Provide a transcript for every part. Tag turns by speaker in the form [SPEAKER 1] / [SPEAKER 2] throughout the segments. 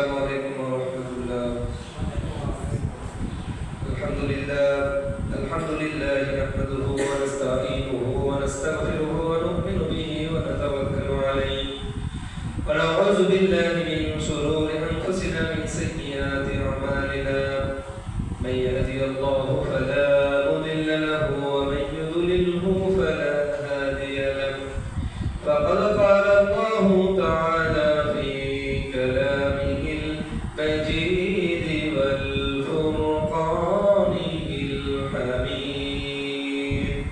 [SPEAKER 1] السلام عليكم ورحمة الله. الحمد لله نحمده ونستعينه ونستغفره ونؤمن به ونتوكل عليه ونعوذ بالله من شرور أنفسنا من سيئات أعمالنا من يهدي الله فلا مضل له ومن يضلله فلا هادي له فقد قال الله تعالى في كلامه المجيد والفرقان الحميد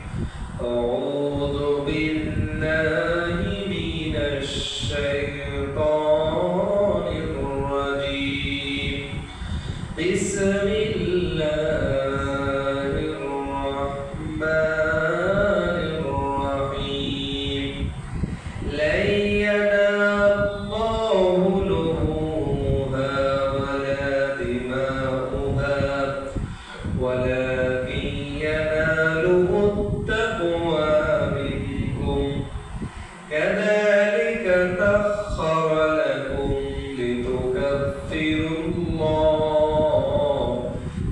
[SPEAKER 1] أعوذ بالله من الشيطان الرجيم بسم الله الرحمن الرحيم لن ينال الله لحومها ولا دماؤها ولكن يناله التقوى منكم كذلك سخر لكم لتكبروا الله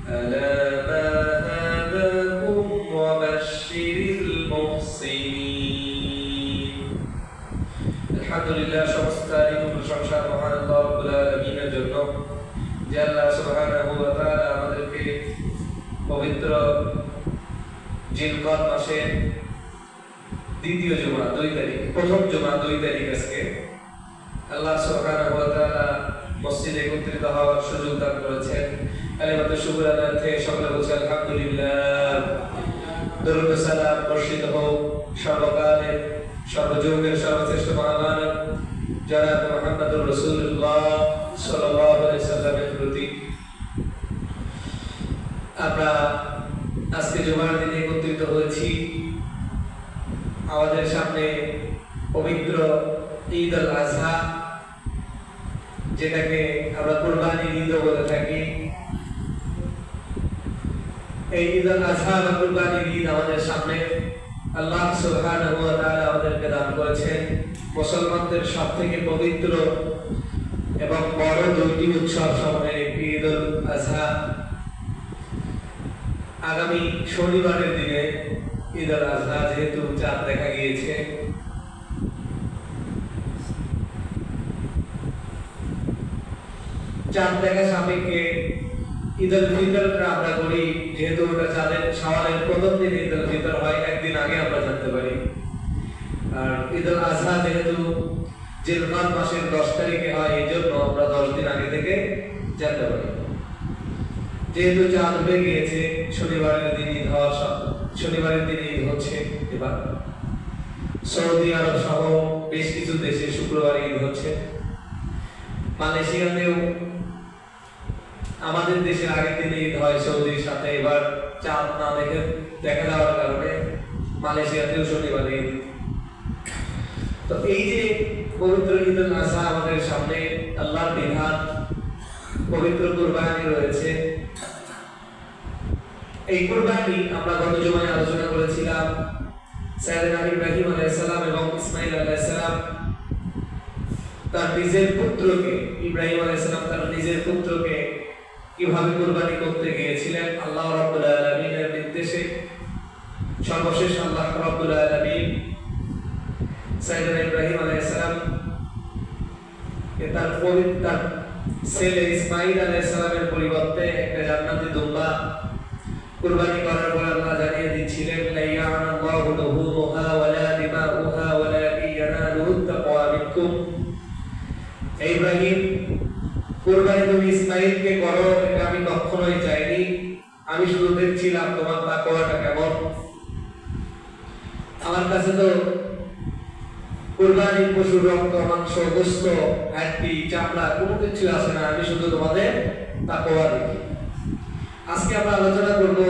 [SPEAKER 1] على ما هداكم وبشر المحسنين আলহামদুলিল্লাহ সমস্ত তারিফ ও প্রশংসা মহান আল্লাহ রাব্বুল আলামিনের জন্য যে আল্লাহ সুবহানাহু ওয়া তাআলা আমাদেরকে পবিত্র জিলকদ মাসের দ্বিতীয় জুমা 2 তারিখ প্রথম জুমা 2 তারিখ আজকে আল্লাহ সুবহানাহু ওয়া তাআলা মসজিদে একত্রিত হওয়ার সুযোগ দান করেছেন। কালিমাত শুকর আদায়ে সকলে বলছি আলহামদুলিল্লাহ। দরুদ ও সালাম বর্ষিত হোক সর্বকালের সর্বযুগের সর্বশ্রেষ্ঠ মহামানব জনাব মুহাম্মদুর রাসূলুল্লাহ সাল্লাল্লাহু আলাইহি সাল্লামের প্রতি। আমরা আজকে জুমার দিনে একত্রিত হয়েছি। আমাদের সামনে পবিত্র ঈদ আল আজহা, যেটাকে আমরা কুরবানির ঈদ বলে থাকি। এই ঈদ আল আজহা বা কুরবানির ঈদ আমাদের সামনে আল্লাহ সুবহানাহু ওয়া তাআলা আমাদেরকে দান করেছেন মুসলমানদের সবথেকে পবিত্র এবং বড় দুইটি উৎসব সমূহের একটি ঈদ আল আজহা। আগামী শনিবারের দিনে ঈদ আল আজহা, যেহেতু চাঁদ দেখা গিয়েছে, চাঁদ দেখা সাপেক্ষে ঈদ উল ফিতরটা আমরা করি, যেহেতু ওটা চাঁদের শাওয়ালের প্রথম দিন ঈদ উল ফিতর হয়, একদিন আগে আমরা জানতে পারি। আর ঈদ উল আজহা যেহেতু জিলকদ মাসের 10 তারিখে হয়, এই জন্য আমরা 10 দিন আগে থেকে জানতে পারি। যেহেতু চাঁদ উঠে গিয়েছে, শনিবারের দিন ঈদ হওয়ার শনিবারের দিন ঈদ হচ্ছে। এবার সৌদি আরব সহ বেশ কিছু দেশে শুক্রবার ঈদ হচ্ছে। মালয়েশিয়াতেও আমাদের দেশের আগের দিনে ঈদ হয় সৌদির সাথে। এবার চাঁদ না দেখা যাওয়ার কারণে মালয়েশিয়াতেও শনিবার ঈদ। তো এই যে পবিত্র ঈদ উল আজহা আমাদের সামনে, আল্লাহর বিধান পবিত্র কুরবানি রয়েছে। এই কুরবানি আমরা গত জুমায় আলোচনা করেছিলাম। সাইয়েদনা ইব্রাহিম আলাইহিস সালাম এবং ইসমাঈল আলাইহিস সালাম তার নিজের পুত্রকে, ইব্রাহিম আলাইহিস সালাম তার নিজের পুত্রকে কিভাবে কুরবানি করতে গিয়েছিলেন আল্লাহ রাব্বুল আলামিনের নির্দেশে। সর্বশেষ আল্লাহ রাব্বুল আলামিন সাইয়েদনা ইব্রাহিম আলাইহিস সালাম তার পবিত্র ছেলে ইসমাঈল আলাইহিস সালামের পরিবর্তে একটা জান্নাতি দুম্বা কুরবানি করার পর আল্লাহ জানিয়ে দিচ্ছিলেন, লা ইয়ানাল্লাহু লুহুমুহা ওয়ালা দিমাউহা ওয়ালাকিন ইয়ানালুহু তাকওয়া মিনকুম। ইব্রাহিম, কুরবানি তুমি ইসমাঈলকে করো, এটা আমি কখনোই চাইনি। আমি শুধু দেখছিলাম তোমার তাকওয়াটা কেমন। আমার কাছে তো কুরবানির পশুর রক্ত, মাংস, গোশত, হাড্ডি, চামড়া কোনো কিছু আছে না, আমি শুধু তোমাদের তাকওয়া দেখি। আজকে আমরা আলোচনা করব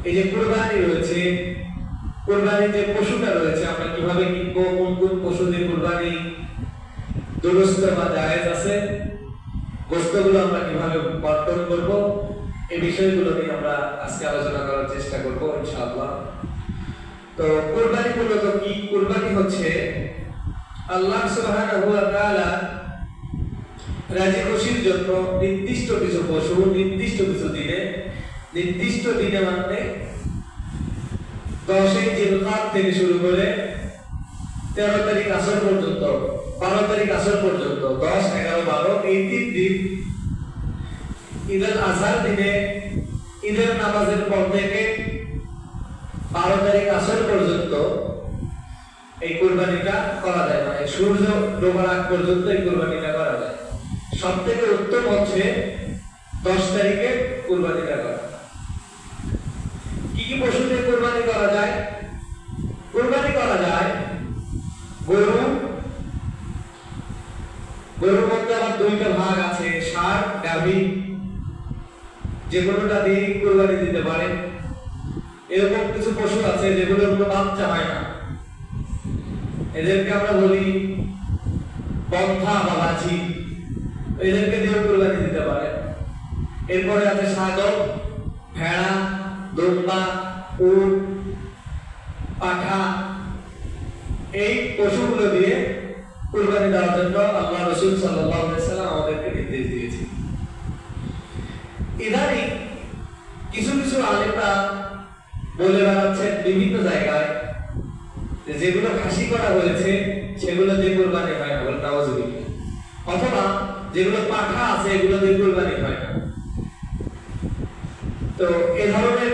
[SPEAKER 1] এই যে কুরবানি রয়েছে, কুরবানির যে পশুটা রয়েছে আমরা কিভাবে কিনবো, কোন কোন পশু দিয়ে কুরবানি দুরুস্ত বা জায়েজ আছে, গোশতগুলো আমরা কিভাবে বর্তন করব, এই বিষয়গুলো নিয়ে আমরা আজকে আলোচনা করার চেষ্টা করব ইনশাআল্লাহ। তো কুরবানি মূলত কি? কুরবানি হচ্ছে আল্লাহ সুবহানাহু ওয়া তাআলা রাজি খুশির জন্য নির্দিষ্ট কিছু পশু নির্দিষ্ট কিছু দিনে, নির্দিষ্ট দিনে মানে 10 জিলকাদ থেকে শুরু করে 13 তারিখ আসর পর্যন্ত, 12 তারিখ আসর পর্যন্ত, 10, 11, 12 এই 3 দিন ঈদুল আজহার দিনে ঈদের নামাজের পর থেকে 12 তারিখ আসর পর্যন্ত এই কুরবানিটা করা যায়, মানে সূর্য ডোবার আগ পর্যন্ত এই কুরবানিটা করা যায়। সবথেকে উত্তম হচ্ছে 10 তারিখে কুরবানিটা করা। কি কি পশু দিয়ে কুরবানি করা যায়? কুরবানি করা যায় গরু, গরুর মধ্যে আবার 2টা ভাগ আছে, ষাঁড়, গাভী, যে কোনোটা দিয়ে কুরবানি দিতে পারে। এরকম কিছু পশু আছে যেগুলোর কোনো বাচ্চা হয় না, এদেরকে আমরা বলি বন্ধা বা বাজি, এদেরকে দিয়ে কুরবানি দিতে পারে। এরপরে আছে ছাগল, ভেড়া, দুম্বা, উট, পাঠা, এই পশুগুলো দিয়ে কুরবানি দেওয়ার জন্য আল্লাহ রাসূল সাল্লাল্লাহু আলাইহি সাল্লাম আমাদেরকে নির্দেশ দিয়েছেন। ইদানিং কিছু কিছু আলেমরা বলে বেড়াচ্ছেন বিভিন্ন জায়গায় যেগুলো খাসি করা হয়েছে সেগুলো দিয়ে কুরবানি হয় না, বলে নাউযুবিল্লাহ, অথবা যেগুলো পাঠা আছে এগুলো দিয়ে কুরবানি হয় না। তো এই ধরনের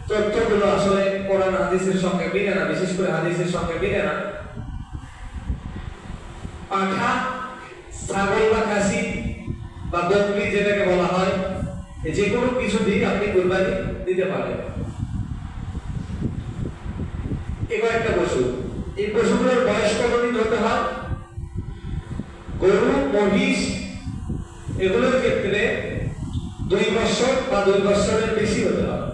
[SPEAKER 1] তথ্যগুলো আসলে কোরআন হাদিসের সঙ্গে মিলে না, বিশেষ করে হাদিসের সঙ্গে মিলে না। পাঠা, ছাগল বা খাসি বা বকরি যেটাকে বলা হয়, যে কোনো কিছু দিয়ে আপনি কুরবানি দিতে পারেন। এবার একটা পশু, এই পশুগুলোর বয়স কতদিন হতে হয়? গরু, মহিষ এগুলোর ক্ষেত্রে 2 বছর বা 2 বছরের বেশি হতে হয়।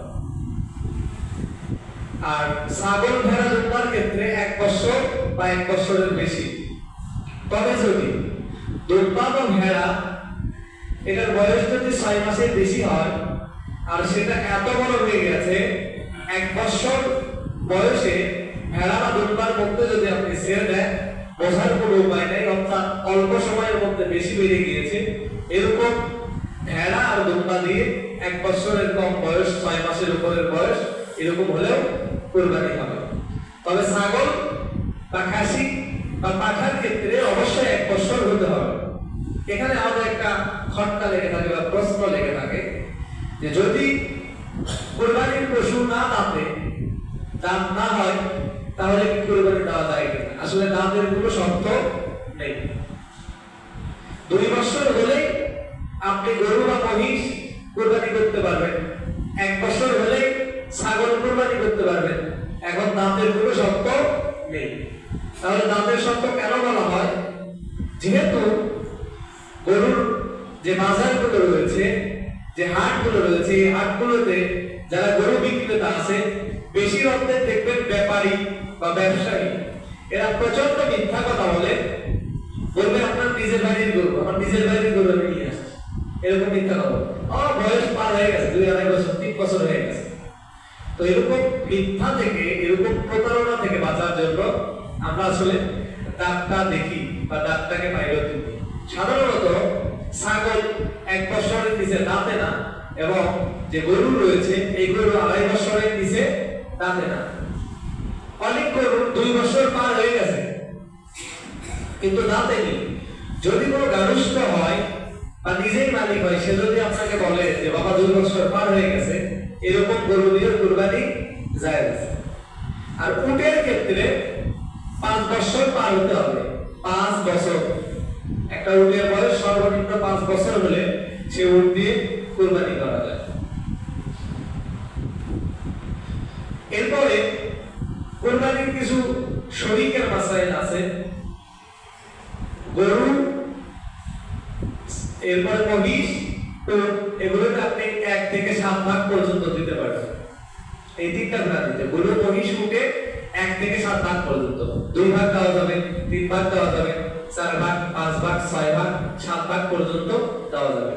[SPEAKER 1] আর ছাগল, ভেড়া, দুম্বার ক্ষেত্রে 1 বছর বা 1 বছরের বেশি। তবে যদি দুম্বা বা ভেড়া এটার বয়স যদি 6 মাসের বেশি হয় আর সেটা এত বড় হয়ে গেছে, 1 বছর বয়সে ভেড়া বা দুম্বার মধ্যে যদি আপনি ছেড়ে দেন, বোঝার কোনো উপায় নেই, অর্থাৎ অল্প সময়ের মধ্যে বেশি বেড়ে গিয়েছে, এরকম ভেড়া আর দুম্বা দিয়ে 1 বছরের কম বয়স, 6 মাসের উপরের বয়স এরকম হলেও কুরবানি হবে। তবে ছাগল বা খাসি বা পাঠার ক্ষেত্রে অবশ্যই 1 বছর হতে হবে। এখানে আমাদের একটা খটকা লেগে থাকে বা প্রশ্ন লেগে থাকে যে যদি কুরবানির পশু না দাঁতে, দাঁত না হয়, তাহলে কি কুরবানি দেওয়া যায় কিনা? আসলে দাঁতের কোনো শর্ত নেই। 2 বছর হলেই আপনি গরু বা মহিষ কুরবানি করতে পারবেন, 1 বছর হলেই ছাগল কুরবানি করতে পারবেন। এখন দাঁতের কোনো শর্ত নেই। তাহলে দাঁতের শর্ত কেন বলা হয়? যেহেতু গরুর যে বাজারগুলো রয়েছে, যে হাটগুলো রয়েছে, এই হাটগুলোতে যারা গরু বিক্রেতা আছে, বেশির অর্থে দেখবেন ব্যাপারী বা ব্যবসায়ী, এরা প্রচন্ড মিথ্যা কথা বলে, বলবে আপনার নিজের বাড়ির গরু, আমার নিজের বাড়ির গরু আমি নিয়ে আসছি, এরকম মিথ্যা কথা বলে। আমার বয়স পার হয়ে গেছে, 2-2.5 বছর, 3 বছর হয়ে গেছে। তো এরকম মিথ্যা থেকে, এরকম প্রতারণা থেকে বাঁচার জন্য আমরা আসলে দাঁতটা দেখি বা দাঁতটাকে বাইরে তুলি। সাধারণত ছাগল 1 বছরের নিচে দাঁতে না, এবং যে গরু রয়েছে এই গরু 2.5 বছরের নিচে দাঁতে না। অনেক গরু 2 বছর পার হয়ে গেছে কিন্তু দাঁতে নেই। যদি কোনো গারুষ্ঠ হয় বা নিজেই মালিক হয়, সে যদি আপনাকে বলে যে বাবা 2 বছর পার হয়ে গেছে, এরকম গরু দিয়ে কুরবানি জায়েজ। আর উটের ক্ষেত্রে 5 বছর পার হতে হবে। 5 বছর, একটা উটের বয়স সর্বনিম্ন 5 বছর হলে সে উট দিয়ে কুরবানি করা যায়। এরপরে কুরবানির কিছু শরীকের মাসাইল আছে। গরু, এরপরে মহিষ, এগুলোতে আপনি 1 থেকে 7 ভাগ পর্যন্ত দিতে পারেন। এই 3টা ভাগ দিতে, গরু, মহিষ, উটে 1 থেকে 7 ভাগ পর্যন্ত। 2 ভাগ দেওয়া যাবে, 3 ভাগ দেওয়া যাবে, 4 ভাগ, 5 ভাগ, 6 ভাগ, 7 ভাগ পর্যন্ত দেওয়া যাবে।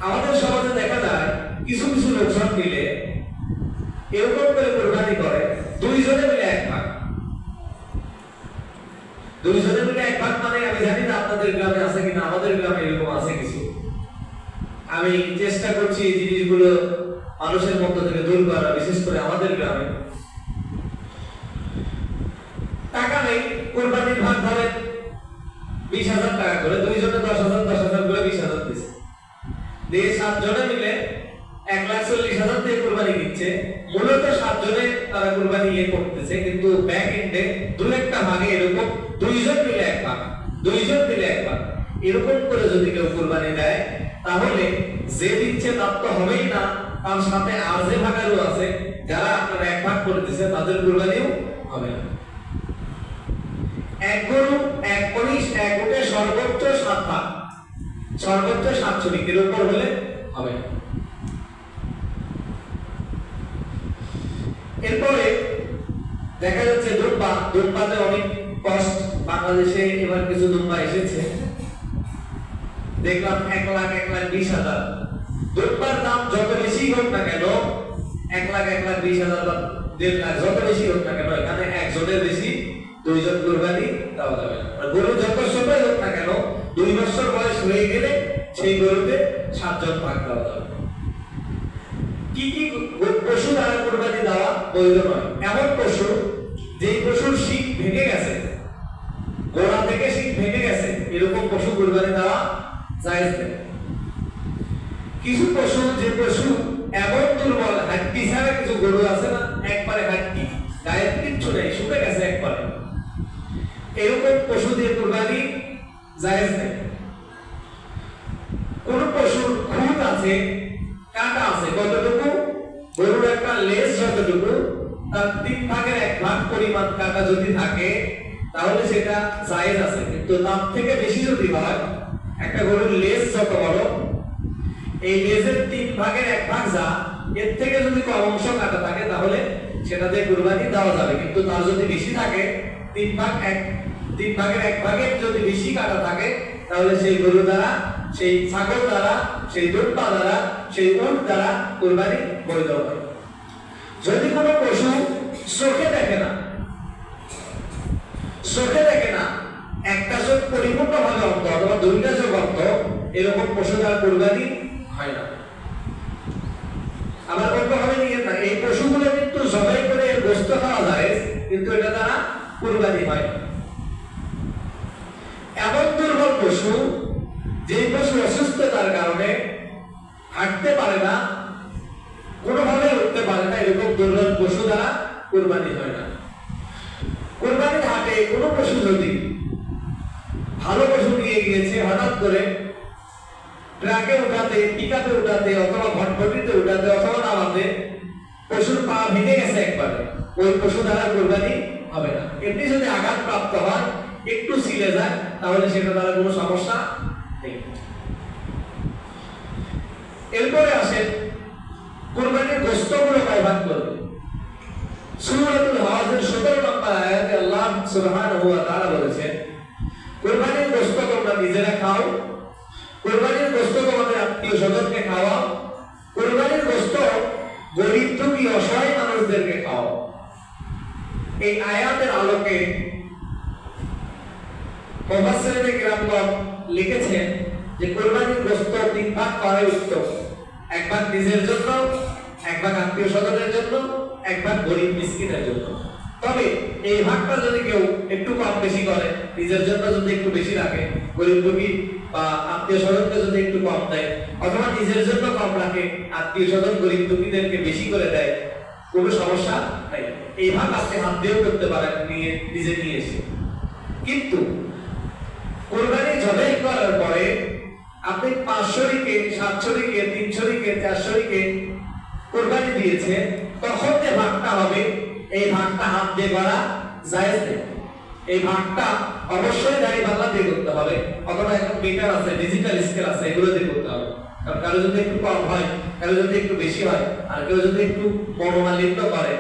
[SPEAKER 1] আমাদের সমাজে দেখা যায় কিছু কিছু লোকজন মিলে এরকম করে কুরবানি করে, 2 জনে মিলে 1 ভাগ। 2 জনে মিলে 1 ভাগ মানে আমি জানি না আপনাদের গ্রামে আছে কিনা, আমাদের গ্রামে এরকম আছে কিছু। আমি চেষ্টা করছি এই জিনিসগুলো মানুষের মধ্য থেকে দূর করা, বিশেষ করে আমাদের গ্রামে। টাকা নেই, কোরবানির ভাগ ধরে 20,000 টাকা করে, 2 জনে 10,000 10,000 করে 20,000 দিচ্ছে, দিয়ে 7 জনে মিলে 1,40,000 দিয়ে কোরবানি দিচ্ছে। মূলত 7 জনে তারা কোরবানি করতেছে, কিন্তু ব্যাক এন্ডে দু একটা ভাগে এরকম 2 জন মিলে এক ভাগ, 2 জন মিলে এক ভাগ, এরকম করে যদি কেউ কোরবানি দেয়, তাহলে যে দিচ্ছে তার তো হবেই না, তার সাথে আর যে ভাগারও আছে, যারা আপনারা এক ভাগ করে দিচ্ছে, তাদের কোরবানিও হবে না। এক গরু, এক মহিষ, এক উটে সর্বোচ্চ 7 ভাগ, সর্বোচ্চ 7 শরিকের উপর হলে হবে না। এরপরে দেখা যাচ্ছে দুম্বাতে অনেক কষ্ট। বাংলাদেশে এবার কিছু দুম্বা এসেছে, দেখলাম 1,20,000। দুম্বার দাম যত বেশি হোক না কেন, 1,20,000 বা 1.5 লাখ যত বেশি হোক না কেন, এখানে একজনের বেশি 2 জন কোরবানি দেওয়া যাবে না। আর গরু যত ছোটই হোক না কেন, 2 বছর বয়স হয়ে গেলে সেই গরুতে 7 জন ভাগ দেওয়া যাবে। কি কি পশু দ্বারা কোরবানি দেওয়া বৈধ নয়? এমন পশু যেই পশুর শিং ভেঙে গেছে, গোড়া থেকে শিং ভেঙে গেছে, এরকম পশু কোরবানি দেওয়া জায়েজ নেই। কিছু পশু, যে পশু এমন দুর্বল, হাড্ডি ছাড়া কিছু গরু আছে না, একবারে হাড্ডি, গায়ে কিচ্ছু নেই, শুকে গেছে একবারে, এরকম পশু দিয়ে কোরবানি জায়েজ নেই। কোন পশুর খুঁত আছে, কাটা আছে, কতটুকু? গরুর একটা লেজ যতটুকু, তার 3 ভাগের 1 ভাগ পরিমাণ কাটা যদি থাকে, তাহলে সেটা জায়েজ আছে। কিন্তু তার থেকে বেশি যদি হয়, একটা গরুর লেজ যত বড়, এই লেজের 3 ভাগের 1 ভাগ যা, এর থেকে যদি কম অংশ কাটা থাকে, তাহলে সেটাতে কুরবানি দেওয়া যাবে। কিন্তু তার যদি বেশি থাকে, 3 ভাগের 1 ভাগের যদি বেশি কাটা থাকে, তাহলে সেই গরু দ্বারা, সেই ছাগল দ্বারা, সেই দুম্বা দ্বারা, সেই উট দ্বারা কুরবানি বৈধ হয়। যদি কোনো পশু চোখে দেখে না, একটা চোখ পরিপূর্ণভাবে অন্ধ অথবা 2টা চোখ অন্ধ, এরকম পশু দ্বারা কুরবানি হয় না। আবার বলতে হবে না, এই পশুগুলো কিন্তু জবাই করে গোশত খাওয়া যায়, কিন্তু এটা দ্বারা কুরবানি হয় না। এমন দুর্বল পশু, যে পশু অসুস্থতার কারণে হাঁটতে পারে না, কোনোভাবে উঠতে পারে না, এরকম দুর্বল পশু দ্বারা কুরবানি হয় না। কুরবানির হাটে কোনো পশু যদি ভালো পশু নিয়ে গিয়েছে, হঠাৎ করে ট্রাকে উঠাতে, পিকআপে উঠাতে, অথবা ভটভটিতে উঠাতে, অথবা নামাতে পশুর পা ভেঙে গেছে একবারে, ওই পশু দ্বারা কুরবানি হবে না। এমনি যদি আঘাত প্রাপ্ত হয়, একটু ছিলে যায়, তাহলে সেটা দ্বারা কোনো সমস্যা নেই। এরপরে আসেন কুরবানির গোশতগুলো কয় ভাগ করবে। সূরাতুল হাজের 17 নম্বর আয়াতে আল্লাহ সুবহানাহু ওয়া তাআলা বলেছেন, কুরবানির গোশত তোমরা নিজেরা খাও, কুরবানির গোশত তোমাদের আত্মীয় স্বজনকে খাওয়াও, কুরবানির গোশত গরীব দুঃখী অসহায় মানুষদেরকে খাও। এই আয়াতের আলোকে মুফাসসিরিনে কিরামগণ লিখেছেন যে কুরবানির গোশত 3 ভাগ করাই উত্তম। 1 ভাগ নিজের জন্য, 1 ভাগ আত্মীয় স্বজনের জন্য, 1 ভাগ গরীব মিসকিনের জন্য। তবে এই ভাগটা যদি কেউ একটু কম বেশি করে, নিজের জন্য যদি একটু বেশি রাখে, গরীব দুঃখী বা আত্মীয় স্বজনকে যদি একটু কম দেয়, অথবা নিজের জন্য কম রাখে, আত্মীয় স্বজন গরীব দুঃখীদেরকে বেশি করে দেয়, কোনো সমস্যা নাই। এই ভাগ আপনি হাত দিয়েও করতে পারেন, নিজে নিয়ে এসে। কিন্তু কুরবানি জবাই করার পরে আপনি 5 শরিকে, 7 শরিকে, 3 শরিকে, 4 শরিকে কুরবানি দিয়েছে, তখন যে ভাগটা হবে, এই ভাগটা হাত দিয়ে করা জায়েজ নেই। এই ভাগটা অবশ্যই দাঁড়িপাল্লা দিয়ে করতে হবে, অথবা এখন মিটার আছে, ডিজিটাল স্কেল আছে, এগুলো দিয়ে করতে হবে। কারণ কারো যদি একটু কম হয়, কারো যদি একটু বেশি হয়, আর কেউ যদি একটু মনোমালিন্য করে,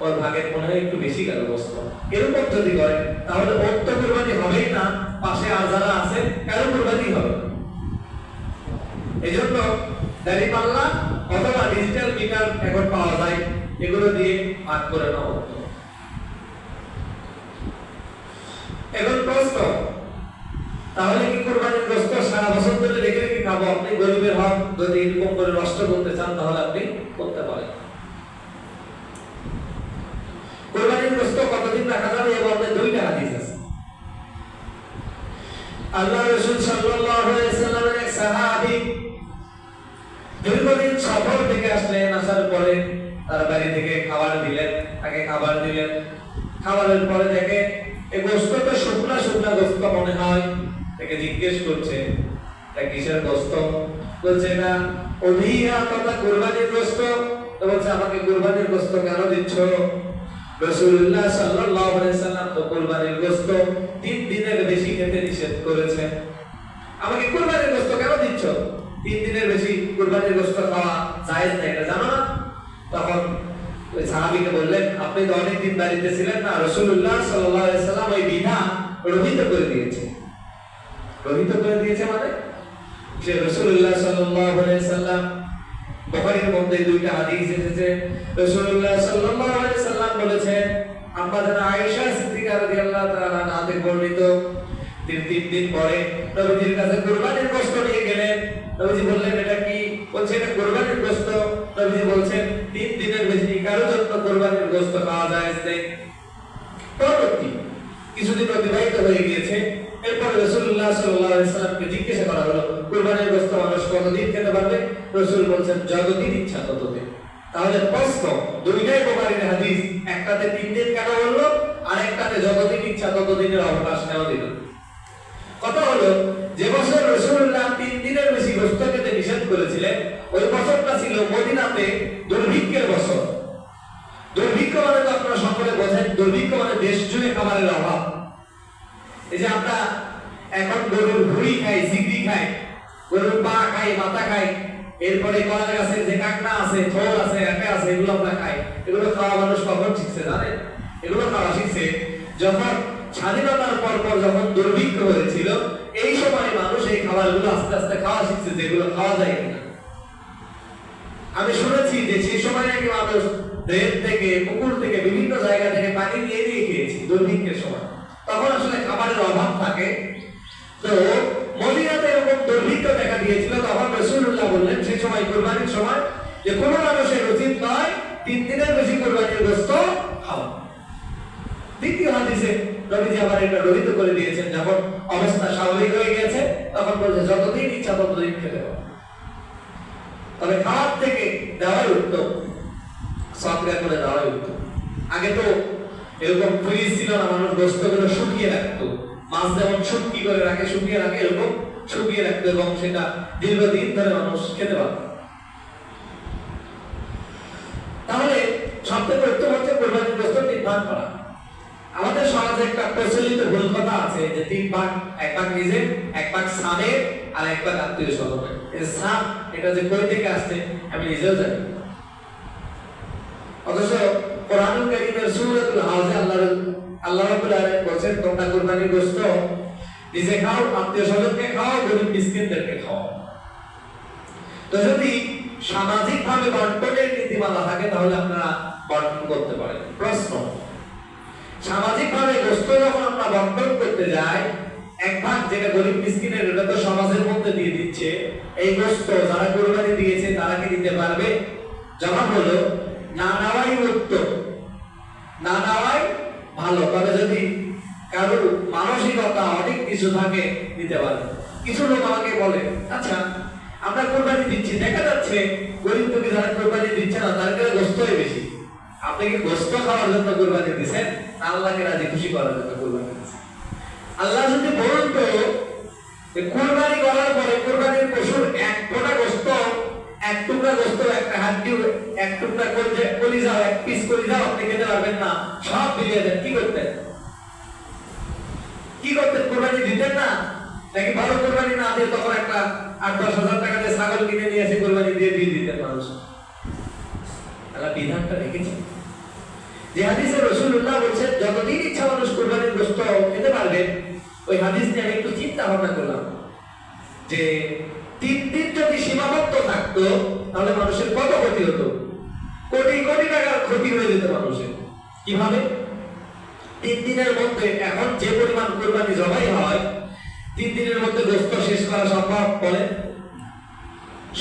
[SPEAKER 1] ওর ভাগের মনে হয় একটু বেশি গেল বস্তু, এরকম যদি করে, তাহলে ওর তো কুরবানি হবেই না, পাশে আর যারা আছে কারো কুরবানি হবে। এজন্য দাঁড়িপাল্লা অথবা ডিজিটাল মিটার এখন পাওয়া যায়, এগুলো দিয়ে ভাগ করে নেওয়া হতো। এখন প্রশ্ন, তাহলে কি কুরবানির গোশত সারা বছর ধরে রেখে রেখে খাবো? আপনি গরিবের হক যদি এরকম করে নষ্ট করতে চান তাহলে আপনি করতে পারেন। কুরবানির গোশত কতদিন রাখা যাবে এর মধ্যে দুইটা হাদিস আছে। আল্লাহ রাসূল সাল্লাল্লাহু আলাইহি ওয়াসাল্লামের এক সাহাবী দীর্ঘদিন সফর থেকে আসলেন, আসার পরে তার বাড়ি থেকে খাবার দিলেন, তাকে খাবার দিলেন। খাবারের পরে দেখে এই গোশত তো শুকনা শুকনা গোশত মনে হয়, তাকে জিজ্ঞেস করছে এটা কিসের গোশত? বলছে না অভিয়া তথা কুরবানির গোশত। তো বলছে আমাকে কুরবানির গোশত কেন দিচ্ছ? রাসূলুল্লাহ সাল্লাল্লাহু আলাইহি সাল্লাম তো কুরবানির গোশত 3 দিনের বেশি খেতে নিষেধ করেছেন, আমাকে কুরবানির গোশত কেন দিচ্ছ? 3 দিনের বেশি কুরবানির গোশত খাওয়া জায়েজ না, এটা জানো না? তখন ওই সাহাবীকে বললেন আপনি তো অনেক দিন বাড়িতে ছিলেন না, রাসূলুল্লাহ সাল্লাল্লাহু আলাইহি সাল্লাম ওই বিধান রহিত করে দিয়েছে। রহিত করে দিয়েছে মানে যে রাসূলুল্লাহ সাল্লাল্লাহু আলাইহি সাল্লাম, বুখারীর মধ্যে দুইটা হাদিস এসেছে, রাসূলুল্লাহ সাল্লাল্লাহু আলাইহি সাল্লাম বলেছেন, আমাদের আয়েশা সিদ্দিকা রাদিয়াল্লাহু তাআলা আনহা থেকে বর্ণিত, 3 দিন পরে নবীজির কাছে কুরবানির গোশত নিয়ে গেলেন। নবীজি বললেন এটা কি? বলছে এটা কুরবানির গোশত। নবীজি বলছেন 3 দিনের বেশি কারো জন্য কুরবানির গোশত খাওয়া জায়েজ নেই। পরবর্তী কিছুদিন অতিবাহিত হয়ে গিয়েছে, এরপর রাসূলুল্লাহ সাল্লাল্লাহু আলাইহি সাল্লামকে জিজ্ঞাসা করা হলো কুরবানির গোশত মানুষ কতদিন খেতে পারবে? রাসূল বলছেন যতদিন ইচ্ছা ততদিন। তাহলে প্রশ্ন, দুইটাই বুখারীর হাদিস, একটাতে 3 দিন কেন বললো, আর একটাতে যতদিন ইচ্ছা ততদিনের অবকাশ নেওয়া দিল। কথা হলো যে বছর রাসূলুল্লাহ 3 দিনের বেশি গোশত খেতে নিষেধ করেছিলেন, ওই বছরটা ছিল মদিনাতে দুর্ভিক্ষের বছর। দুর্ভিক্ষ মানে তো আপনারা সকলে বোঝেন, দুর্ভিক্ষ মানে দেশ জুড়ে খাবারের অভাব। এই যে আমরা এখন গরুর ভুঁড়ি খাই, জিগরি খাই, গরুর পা খাই, মাথা খাই, এরপরে কলা গাছের যে কাকড়া আছে, থোল আছে, আটা আছে, এগুলো আমরা খাই। এগুলো খাওয়া মানুষ কখন শিখছে জানেন? এগুলো খাওয়া শিখছে যখন স্বাধীনতার পর যখন দুর্ভিক্ষ হয়েছিল, এই সময় মানুষ এই খাবারগুলো আস্তে আস্তে খাওয়া শিখছে, যেগুলো খাওয়া যায় কিনা। আমি শুনেছি যে সেই সময় নাকি মানুষ ড্রেন থেকে, পুকুর থেকে, বিভিন্ন জায়গা থেকে পানি নিয়ে খেয়েছি দুর্ভিক্ষের সময়। তখন আসলে খাবারের অভাব থাকে। তো মদিনাতে এরকম দুর্ভিক্ষ দেখা দিয়েছিল, তখন রাসূলুল্লাহ বললেন সেই সময় কুরবানির সময় যে কোনো মানুষের উচিত নয় 3 দিনের বেশি কুরবানির গোশত খাওয়া। দ্বিতীয় হাদিসে নবীজি আবার এটা রহিত করে দিয়েছেন, যখন অবস্থা স্বাভাবিক হয়ে গেছে তখন বলছে যতদিন ইচ্ছা ততদিন খেতে হবে। তবে খাওয়ার থেকে দেওয়াই উত্তম, সদকা করে দেওয়াই উত্তম। আগে তো এরকম ফ্রিজ ছিল না, মানুষ গোশতগুলো শুকিয়ে রাখতো, মাছ যেমন শুকিয়ে করে রাখে, শুকিয়ে রাখে, এরকম শুকিয়ে রাখতো এবং সেটা দীর্ঘদিন ধরে মানুষ খেতে পারত। তাহলে সবথেকে উত্তম হচ্ছে কুরবানির গোশত 3 ভাগ করা। আমাদের সমাজে একটা প্রচলিত ভুল কথা আছে যে 3 ভাগ, 1 ভাগ নিজে, 1 ভাগ স্বামীর, আর 1 ভাগ আত্মীয় স্বজনের। এই সাম এটা যে কই থেকে আসছে আমি নিজেও জানি। অথচ কোরআনুল কারীমের সূরাতুল হাজে আল্লাহ রাব্বুল আলামিন বলেছেন তোমরা কুরবানির গোশত নিজে খাও, আত্মীয় স্বজনকে খাও, গরীব মিসকিনদেরকে খাও। তো যদি সামাজিক ভাবে বন্টনের নীতিমালা থাকে তাহলে আপনারা বন্টন করতে পারেন। প্রশ্ন, সামাজিক ভাবে গোশত যখন আমরা বন্টন করতে যাই, 1 ভাগ যেটা গরীব মিসকিনের, এটা তো সমাজের মধ্যে দিয়ে দিচ্ছে, এই গোশত যারা কুরবানি দিয়েছে তারা কি দিতে পারবে? জবাব হলো না নেওয়াই উত্তম, না নেওয়াই ভালো। তবে যদি কারো মানসিকতা অনেক কিছু থাকে দিতে পারে। কিছু লোক আমাকে বলে আচ্ছা আমরা কুরবানি দিচ্ছি, দেখা যাচ্ছে গরীব দুঃখী যারা কুরবানি দিচ্ছে না তার কাছে গোশতই বেশি। আপনি কি গোশত খাওয়ার জন্য কুরবানি দিচ্ছেন না আল্লাহকে রাজি খুশি করার জন্য কুরবানি দিচ্ছেন? আল্লাহ যদি বলতো কুরবানি করার পরে কুরবানির পশুর 1 ফোঁটা গোশত, 1 টুকরা গোশত, একটা হাড্ডি, 1 টুকরা কলিজা, 1 পিস কলিজা আপনি খেতে পারবেন না, সব বিলিয়ে দেন, কি করতেন? কি করতেন? কুরবানি দিতেন না? নাকি ভালো কুরবানি না দিয়ে তখন একটা 8-10 হাজার টাকা দিয়ে ছাগল কিনে নিয়ে এসে কুরবানি দিয়ে দিতেন মানুষ? আল্লাহ বিধানটা রেখেছেন যে হাদিসে রাসূলুল্লাহ বলেছেন যতদিন ইচ্ছা মানুষ কুরবানির গোশত খেতে পারবে। ওই হাদিস নিয়ে আমি একটু চিন্তা ভাবনা করলাম যে 3 দিন যদি সীমাবদ্ধ থাকতো তাহলে মানুষের কত ক্ষতি হতো, কোটি কোটি টাকার ক্ষতি হয়ে যেত মানুষের। কিভাবে? 3 দিনের মধ্যে এখন যে পরিমাণ কুরবানি জবাই হয় 3 দিনের মধ্যে গোস্ত শেষ করা সম্ভব? বলে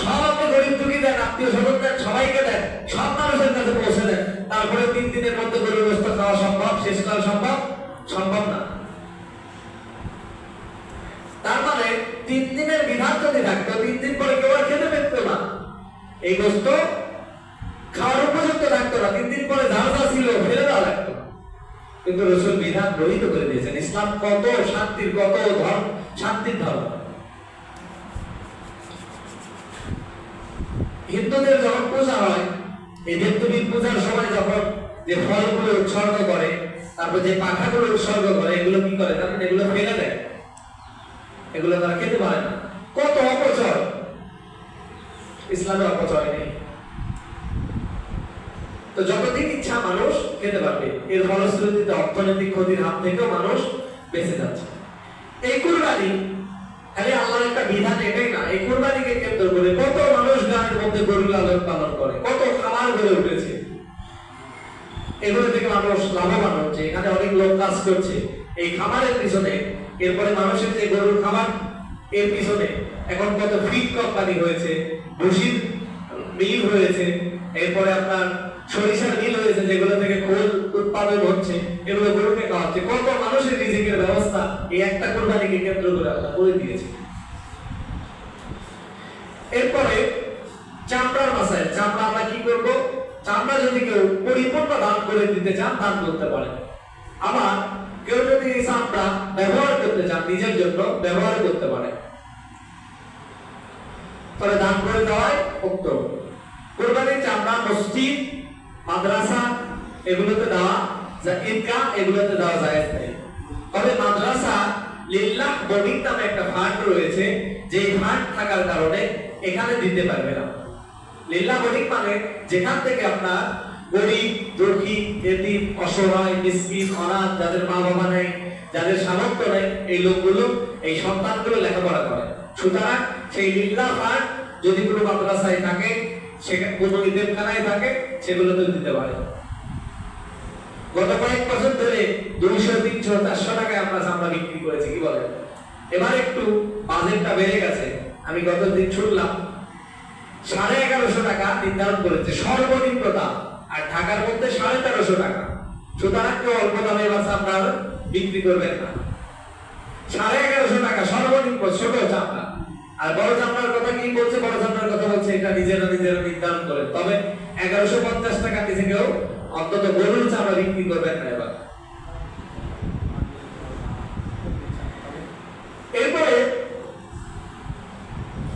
[SPEAKER 1] সব আপনি গরিব দুঃখী দেন, আত্মীয় স্বজন দেন, সবাইকে দেন, সব মানুষের কাছে পৌঁছে দেন, তারপরে 3 দিনের মধ্যে গরুর গোস্ত খাওয়া সম্ভব, শেষ করা সম্ভব? সম্ভব না। তার মানে 3 দিনের বিধান যদি থাকতো, 3 দিন পরে কেউ আর খেতে পেত না, এই গোস্ত খাওয়ার উপযুক্ত থাকতো না, 3 দিন পরে যা যা ছিল ফেলে দেওয়া লাগতো। কিন্তু রাসূল বিধান রহিত করে দিয়েছেন। ইসলাম কত শান্তির, কত শান্তির ধর্ম। হিন্দুদের যখন পূজা হয়, এই দেবদেবীর পূজার সময় যখন যে ফলগুলো উৎসর্গ করে, তারপর যে পাখাগুলো উৎসর্গ করে, এগুলো কি করে জানেন? এগুলো ফেলে দেয়, এগুলো তারা খেতে পারে না। কত অপচয়! ইসলামে অপচয় নেই। তো যতদিন ইচ্ছা মানুষ খেতে পারবে, এর ফলশ্রুতিতে অর্থনৈতিক ক্ষতির হাত থেকেও মানুষ বেঁচে যাচ্ছে। এই কুরবানি খালি আল্লাহর একটা বিধান এটাই না, এই কুরবানিকে কেন্দ্র করে কত মানুষ গ্রামের মধ্যে গরু লালন পালন করে, কত খামার গড়ে উঠেছে, এগুলো থেকে মানুষ লাভবান হচ্ছে। এখানে অনেক লোক কাজ করছে এই খামারের পিছনে। এরপরে মানুষের যে গরুর খামার, এর পিছনে এখন কত ফিড কোম্পানি হয়েছে, ভুসির মিল হয়েছে, এরপরে আপনার সরিষার মিল হয়েছে, যেগুলো থেকে খোল উৎপাদন হচ্ছে, এগুলো গরুকে খাওয়াচ্ছে। কত মানুষের রিজিকের ব্যবস্থা এই একটা কুরবানিকে কেন্দ্র করে আল্লাহ করে দিয়েছে। এরপরে চামড়ার মাসায়, চামড়া আমরা কি করব? চামড়া যদি কেউ পরিপূর্ণ দান করে দিতে চান, দান করতে পারে। আবার কেউ যদি এই চামড়া ব্যবহার করতে চান, নিজের জন্য ব্যবহার করতে পারে, তাহলে দান করে দেওয়াই উত্তম। কুরবানির চামড়া মসজিদ, মাদ্রাসা এগুলোতে দেওয়া, যা ঈদগাহ এগুলোতে দেওয়া জায়েজ নেই। তবে মাদ্রাসা লিল্লাহ বডিং নামে একটা ফান্ড রয়েছে, যে ফান্ড থাকার কারণে এখানে দিতে পারবে না। লিল্লাহ বডিং মানে যেখান থেকে আপনার গরিব, দুঃখী, এতিম, অসহায়, মিসকিন, অনাথ, যাদের মা বাবা নেই, যাদের সামর্থ্য নেই, এই লোকগুলো, এই সন্তানগুলো লেখাপড়া করে। সুতরাং সেই লিল্লাহ ফান্ড যদি কোনো মাদ্রাসায় থাকে, সেখানে কোনো ঈদেরখানায় থাকে, সেগুলোতে দিতে পারে। গত কয়েক বছর ধরে 200, 300, 400 টাকায় আমরা চামড়া বিক্রি করেছি, কি বলেন? এবার একটু বাজেটটা বেড়ে গেছে। আমি গতদিন শুনলাম 1150 টাকা নির্ধারণ করেছে সর্বনিম্ন দাম, আর ঢাকার মধ্যে 1350 টাকা। সুতরাং কেউ অল্প দামে এবার চামড়া বিক্রি করবেন না। 1150 টাকা সর্বনিম্ন ছোট চামড়া। আর বড় চামড়ার কথা কি বলছে? বড় চামড়ার কথা বলছে এটা নিজেরা নির্ধারণ করে। তবে 1150 টাকা নিচে কেউ অন্তত গরুর চামড়া বিক্রি করবেন না এবার। এরপরে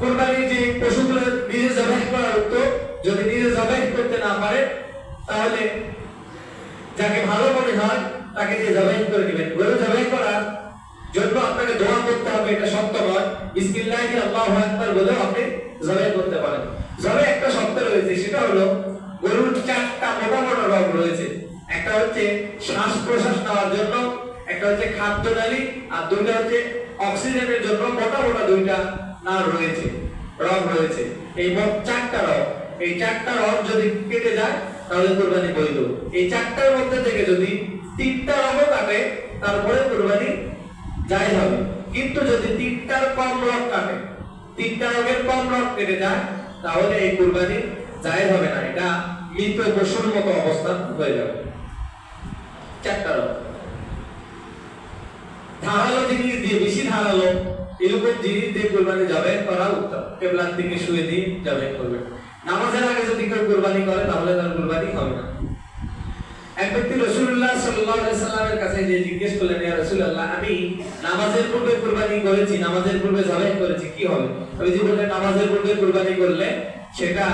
[SPEAKER 1] কুরবানির যে পশুগুলো নিজে জবাই করার উত্তর, যদি নিজে জবাই করতে না পারে, তাহলে যাকে ভালো মনে হয় তাকে দিয়ে জবাই করে দিবেন। গরু জবাই করার জন্য আপনাকে দোয়া করতে হবে, এটা শর্ত নয়। বিসমিল্লাহি আল্লাহু আকবার বলে আপনি জবাই করতে পারেন। জবাই একটা শর্ত রয়েছে, সেটা হলো গরুর 4টা মোটা মোটা রগ রয়েছে। একটা হচ্ছে শ্বাস প্রশ্বাস নেওয়ার জন্য, একটা হচ্ছে খাদ্য নালী, আর দুইটা হচ্ছে অক্সিজেনের জন্য মোটা মোটা দুইটা নার রয়েছে, রগ রয়েছে। এই মোট 4টা রগ, এই 4টা রগ যদি কেটে যায় তাহলে কুরবানি বৈধ। এই 4টার মধ্যে থেকে যদি 3টা রগও কাটে তারপরে কুরবানি জায়েজ হবে। কিন্তু যদি 3টার কম রগ কাটে, 3টা রগের কম রগ কেটে যায়, তাহলে এই কুরবানি জায়েজ হবে না। এটা মৃত পশুর মতো অবস্থা হয়ে যাবে। 4টা রগ ধারালো জিনিস দিয়ে, বেশি ধারালো এরকম জিনিস দিয়ে কুরবানি জবাই করা উত্তম। কিবলার দিকে শুয়ে দিয়ে জবাই করবেন। নামাজের আগে যদি কেউ কুরবানি করে তাহলে তার কুরবানি হবে না। এক ব্যক্তি রাসূলুল্লাহ সাল্লাল্লাহু আলাইহি সাল্লামের কাছে যে জিজ্ঞেস করলেন, ইয়া রাসূলুল্লাহ, আমি নামাজের পূর্বে কুরবানি করেছি, নামাজের পূর্বে জবাই করেছি, কি হবে? নবীজি বললেন, নামাজের পূর্বে কুরবানি করলে সেটা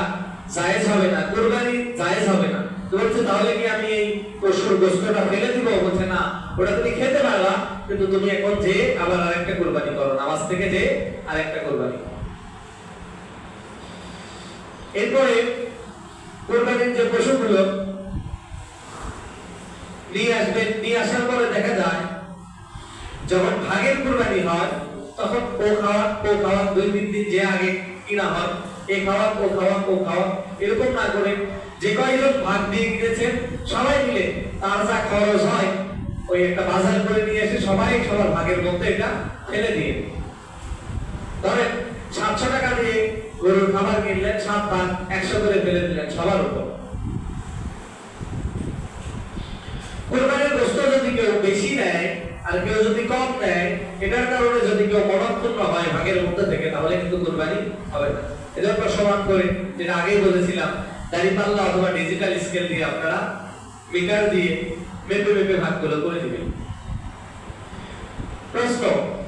[SPEAKER 1] জায়েজ হবে না, কুরবানি জায়েজ হবে না। তো বলছে, তাহলে কি আমি এই পশুর গোশতটা ফেলে দিব? বলছে, না, ওটা তুমি খেতে পারবা, কিন্তু তুমি এখন যে আবার আরেকটা কুরবানি করো, নামাজ থেকে যে আরেকটা কুরবানি। এরপরে কুরবানির যে পশুগুলো নিয়ে আসবেন, নিয়ে আসার পরে দেখা যায় যখন ভাগের কুরবানি হয় তখন ও খাওয়া 2-3 দিন যে আগে কিনা হয়, এ খাওয়া ও খাওয়া এরকম না করে যে কয়জন ভাগ দিয়ে গিয়েছেন সবাই মিলে তার যা খরচ হয় ওই একটা বাজার করে নিয়ে এসে সবাই সবার ভাগের মধ্যে এটা ফেলে দিয়ে দিই। ধরেন 700 টাকা দিয়ে গরুর খাবার কিনলেন, 7 ভাগ 100 করে ফেলে দিলেন সবার উপর। কোরবানির গোশত যদি কেউ বেশি নেয় আর কেউ যদি কম নেয়, এটার কারণে যদি কেউ মনক্ষুণ্ণ হয় ভাগের মধ্যে থেকে, তাহলে কিন্তু কোরবানি হবে না। এজন্য সমান করে, যেটা আগেই বলেছিলাম, দাঁড়িপাল্লা অথবা ডিজিটাল স্কেল দিয়ে আপনারা মিটার দিয়ে মেপে মেপে ভাগগুলো করে দিবেন। প্রশ্ন,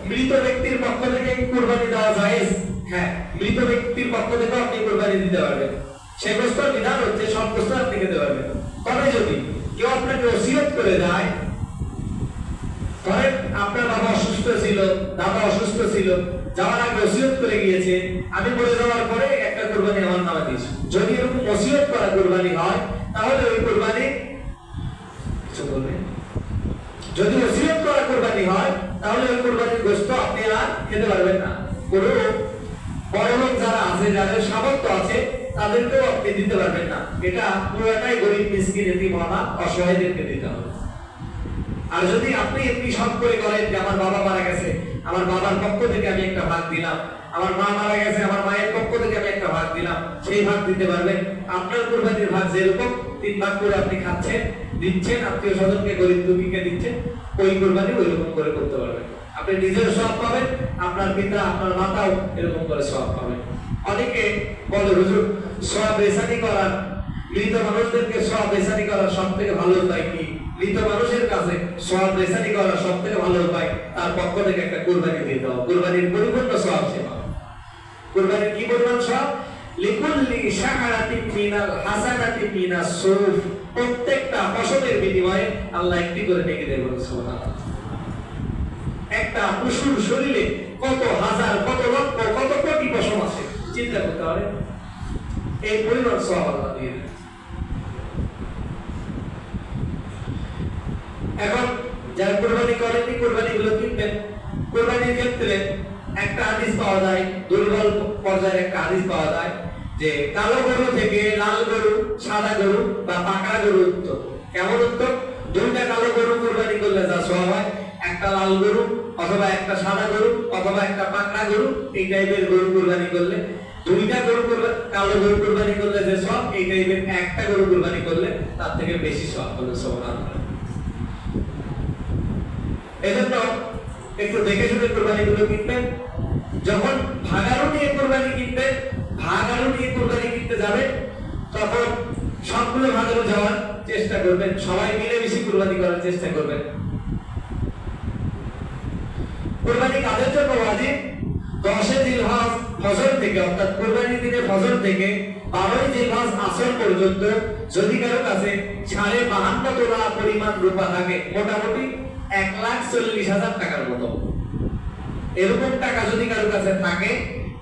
[SPEAKER 1] মৃত ব্যক্তির পক্ষ থেকে কুরবানি দেওয়া জায়েজ? হ্যাঁ, মৃত ব্যক্তির পক্ষ থেকে আপনি কুরবানি দিতে পারবেন। সেই গোশতের বিধান হচ্ছে সব গোশত আপনি খেতে পারবেন। তবে যদি কেউ আপনাকে ওসিয়ত করে যায়, ধরেন আপনার বাবা অসুস্থ ছিল, দাদা অসুস্থ ছিল, যাওয়ার আগে ওসিয়ত করে গিয়েছে, আমি মরে যাওয়ার পরে একটা কুরবানি আমার নামে দিস। যদি এরকম ওসিয়ত করা কুরবানি হয়, তাহলে ওই কুরবানি কিছু বলবেন। যদি ওসিয়ত করা কুরবানি হয়, তাহলে ওই কুরবানির গোশত আপনি আর খেতে পারবেন না। কোনো বড় লোক যারা আছে, যাদের সামর্থ্য আছে, তাদেরকেও আপনি দিতে পারবেন না। এটা পুরোটাই গরিব মিসকিন এতিমখানা অসহায়দেরকে দিতে হবে। আর যদি আপনি এমনি সব করে করেন যে আমার বাবা মারা গেছে, আমার বাবার পক্ষ থেকে আমি একটা ভাগ দিলাম, আমার মা মারা গেছে, আমার মায়ের পক্ষ থেকে আমি একটা ভাগ দিলাম, সেই ভাগ দিতে পারবেন। আপনার কুরবানির ভাগ যেরকম 3 ভাগ করে আপনি খাচ্ছেন, দিচ্ছেন, আত্মীয় স্বজনকে, গরিব দুঃখীকে দিচ্ছেন, ওই কুরবানি ওই রকম করে করতে পারবেন। আপনি নিজের সওয়াব পাবেন, আপনার পিতা, আপনার মাতাও এরকম করে সওয়াব পাবেন। অনেকে বলে, হুজুর সওয়াব রেসানি করার, মৃত মানুষদেরকে সওয়াব রেসানি করার সবথেকে ভালো উপায় কি? মৃত মানুষের কাছে সওয়াব রেসানি করার সবথেকে ভালো উপায় তার পক্ষ থেকে একটা কুরবানি দিয়ে দাও। কুরবানির পরিপূর্ণ সওয়াব সে পাবে। কুরবানির কি পরিমাণ সওয়াব? লিকুল্লি শাহরাতিন মিনাল হাসানাতি মিনাস সুফ। প্রত্যেকটা ফসলের বিনিময়ে আল্লাহ একটি করে নেকি দেবেন। সুবহানাল্লাহ। একটা পশুর শরীরে কত হাজার, কত লক্ষ, কত কোটি পশম আছে, চিন্তা করতে হবে। এই পরিমাণ সওয়াব আল্লাহ দিয়ে দেন। এখন যারা কুরবানি করেননি, কুরবানি গুলো কিনবেন। কুরবানির ক্ষেত্রে একটা হাদিস পাওয়া যায়, দুর্বল পর্যায়ের একটা হাদিস পাওয়া যায় যে কালো গরু থেকে লাল গরু, সাদা গরু বা পাকড়া গরু উত্তম। কেমন উত্তম? 2টা কালো গরু কুরবানি করলে যা সওয়াব হয়, একটা লাল গরু অথবা একটা সাদা গরু অথবা একটা পাকড়া গরু, এই টাইপের গরু কুরবানি করলে, 2টা গরু কালো গরু কুরবানি করলে যে সওয়াব, এই টাইপের একটা গরু কুরবানি করলে তার থেকে বেশি সওয়াব হবে। সুবহানাল্লাহ। এজন্য একটু দেখে শুনে কুরবানিগুলো কিনবেন। যখন ভাগাড়ু নিয়ে কুরবানি কিনবেন, ভাগাড়ু নিয়ে কুরবানি কিনতে যাবেন, তখন সবগুলো ভাগাড়ু যাওয়ার চেষ্টা করবেন, সবাই মিলে মিশে কুরবানি করার চেষ্টা করবেন। কুরবানি কাদের জন্য ওয়াজিব? 10 জিলহজ ফজর থেকে, অর্থাৎ কুরবানির দিনে ফজর থেকে 12 জিলহজ আসর পর্যন্ত যদি কারো কাছে 52.5 তোলা পরিমাণ রূপা থাকে, মোটামুটি 1,40,000 টাকার মতো, এরকম টাকা যদি কারো কাছে থাকে,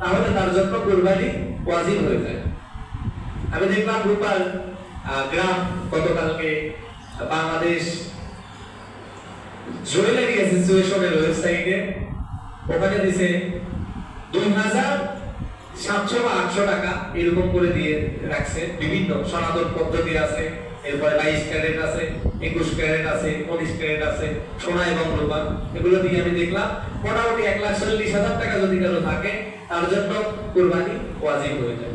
[SPEAKER 1] তাহলে তার জন্য কুরবানি ওয়াজিব হয়ে যায়। আমি দেখলাম রূপার গ্রাম গতকালকে বাংলাদেশ জুয়েলারি অ্যাসোসিয়েশনের ওয়েবসাইটে, ওখানে দিছে 2,700 বা 800 টাকা এরকম করে দিয়ে রাখছে। বিভিন্ন সনাতন পদ্ধতি আছে, এরপরে 22 ক্যারেট আছে, 21 ক্যারেট আছে, 19 ক্যারেট আছে, সোনা এবং রূপা, এগুলো দিয়ে আমি দেখলাম মোটামুটি 1,40,000 টাকা যদি কারো থাকে, তার জন্য কুরবানি ওয়াজিব হয়ে যায়।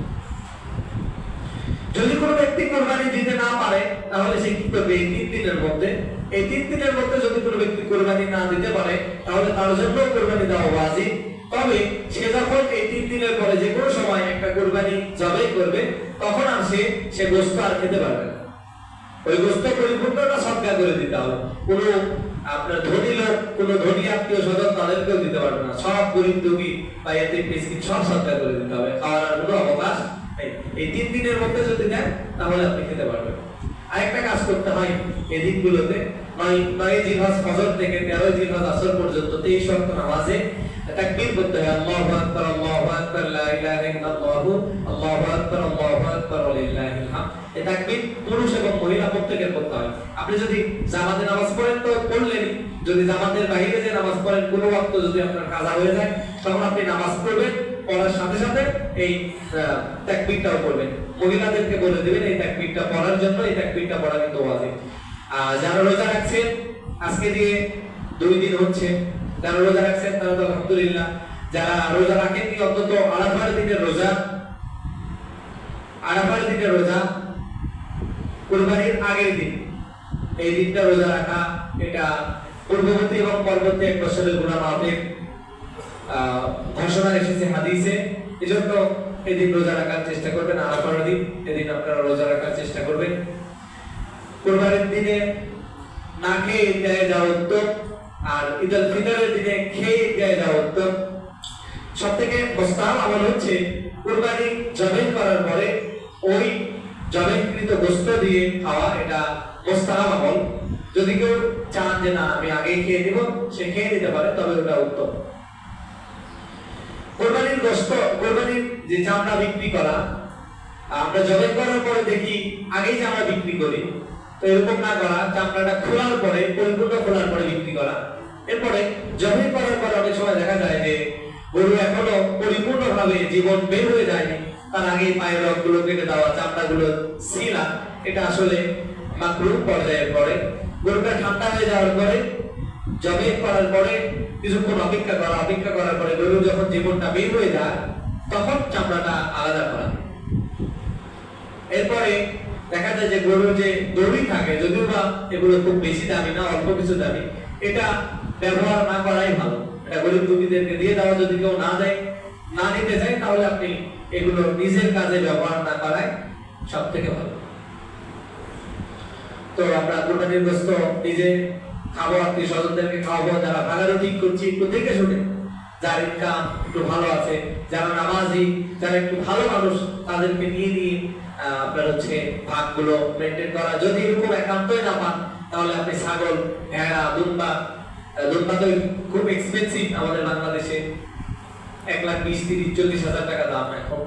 [SPEAKER 1] যদি কোনো ব্যক্তি কুরবানি দিতে না পারে, তাহলে সে কি করবে? এই 3 দিনের মধ্যে, এই 3 দিনের মধ্যে যদি কোনো ব্যক্তি কুরবানি না দিতে পারে, তাহলে তার জন্য কুরবানি দেওয়া ওয়াজিব। তবে সে যখন এই 3 দিনের পরে যে কোনো সময় একটা কুরবানি জবাই করবে, তখন আর সে গোশত আর খেতে পারবে না। ওই গোশত পরিপূর্ণটা সদকা করে দিতে হবে। কোনো আপনার ধনী লোক, কোনো ধনী আত্মীয় স্বজন, তাদেরকেও দিতে পারবে না। সব গরিব দুঃখী বা এতিম মিসকিন সব সদকা করে দিতে হবে। খাওয়ার আর কোনো অবকাশ নেই। এই 3 দিনের মধ্যে যদি দেন, তাহলে আপনি খেতে পারবেন। আরেকটা কাজ করতে হয় এই দিনগুলোতে, 9 জিলহজ ফজর থেকে 13 জিলহজ আসর পর্যন্ত 23 ওয়াক্ত নামাজে তাকবীর করতে হয়। আল্লাহু আকবার, আল্লাহু আকবার, লা ইলাহা ইল্লাল্লাহ, আল্লাহু আকবার, আল্লাহু আকবার, লিল্লাহিল হামদ। এই তাকবীর পুরুষ এবং মহিলা প্রত্যেকের করতে হয়। আপনি যদি জামাতে নামাজ পড়েন তো পড়লেনই, যদি জামাতের বাইরে যে নামাজ পড়েন, কোনো ওয়াক্ত যদি আপনার কাজা হয়ে যায়, তখন আপনি নামাজ পড়বেন, পড়ার সাথে সাথে এই তাকবীরটাও পড়বেন। মহিলাদেরকে বলে দিবেন এই তাকবীরটা পড়ার জন্য, এই তাকবীরটা পড়া কিন্তু ওয়াজিব। যারা রোজা রাখছেন, আজকে দিয়ে 2 দিন হচ্ছে। যারা রোজা রাখছেন তারা তো আলহামদুলিল্লাহ, যারা রোজা রাখেননি অন্তত আরাফার দিনের রোজা, আরাফার দিনের রোজা কুরবানির আগের দিন, এই দিনটা রোজা রাখা, এটা পূর্ববর্তী এবং পরবর্তী 1 বছরের গুনাহ মাফের ঘোষণা এসেছে হাদিসে। এজন্য এদিন রোজা রাখার চেষ্টা করবেন। আরাফার দিন এদিন আপনারা রোজা রাখার চেষ্টা করবেন। কুরবানির দিনে না খেয়ে ঈদগাহে যাওয়া উত্তম, আর ঈদ উল ফিতরের দিনে খেয়ে ঈদগাহে যাওয়া উত্তম। সবথেকে মুস্তাহাব আমল হচ্ছে কুরবানি জবাই করার পরে ওই জবাইকৃত গোশত দিয়ে খাওয়া, এটা মুস্তাহাব আমল। যদি কেউ চান যে না আমি আগে খেয়ে দিব, সে খেয়ে নিতে পারে, তবে ওটা উত্তম। কুরবানির গোশত, কুরবানির যে চামড়া বিক্রি করা, আমরা জবাই করার পরে দেখি আগেই চামড়া বিক্রি করি, তো এরকম না করা, চামড়াটা খোলার পরে, পরিপূর্ণ খোলার পরে বিক্রি করা। এরপরে জবাই করার পরে অনেক সময় দেখা যায় যে গরু এখনো পরিপূর্ণভাবে জীবন বের হয়ে যায়নি, তার আগে পায়ের রগগুলো কেটে দেওয়া, চামড়াগুলো ছিলা, এটা আসলে মাকরুহ পর্যায়ে পড়ে। গরুটা ঠান্ডা হয়ে যাওয়ার পরে জবাই করার পরে কিছুক্ষণ অপেক্ষা করা, অপেক্ষা করার পরে গরু যখন জীবনটা বের হয়ে যায় তখন চামড়াটা আলাদা করা। এরপরে দেখা যায় যে গরুর যে দড়ি থাকে, যদিও বা এগুলো খুব বেশি দামি না, অল্প কিছু দামি, এটা ব্যবহার না করাই ভালো। এটা গরিব দুঃখীদেরকে দিয়ে দেওয়া, যদি কেউ না দেয়, না নিতে চায়, তাহলে আপনি এগুলো নিজের কাজে ব্যবহার না করাই সব থেকে ভালো। তো আমরা কুরবানির গোশত নিজে খাবো, আত্মীয় স্বজনদেরকে খাওয়াবো, যারা ভাগারও ঠিক করছি একটু দেখে শুনে, যার ইনকাম একটু ভালো আছে, যারা নামাজি, যারা একটু ভালো মানুষ, তাদেরকে নিয়ে নিয়ে আপনার হচ্ছে ভাগগুলো মেনটেন করা। যদি এরকম একান্তই না পান, তাহলে আপনি ছাগল, ভেড়া, দুম্বা, দুম্বা তো খুব এক্সপেন্সিভ আমাদের বাংলাদেশে, 1,20,30,40,000 টাকা দাম এখন।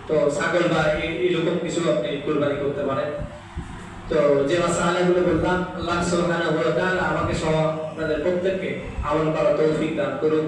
[SPEAKER 1] তো ছাগল বা এরকম কিছু আপনি কুরবানি করতে পারেন। তো যে মাসালাগুলো বললাম, আল্লাহ সুবহানাহু ওয়া তাআলা আমাকে সহ আপনাদের প্রত্যেককে আমল করার তৌফিক দান করুন।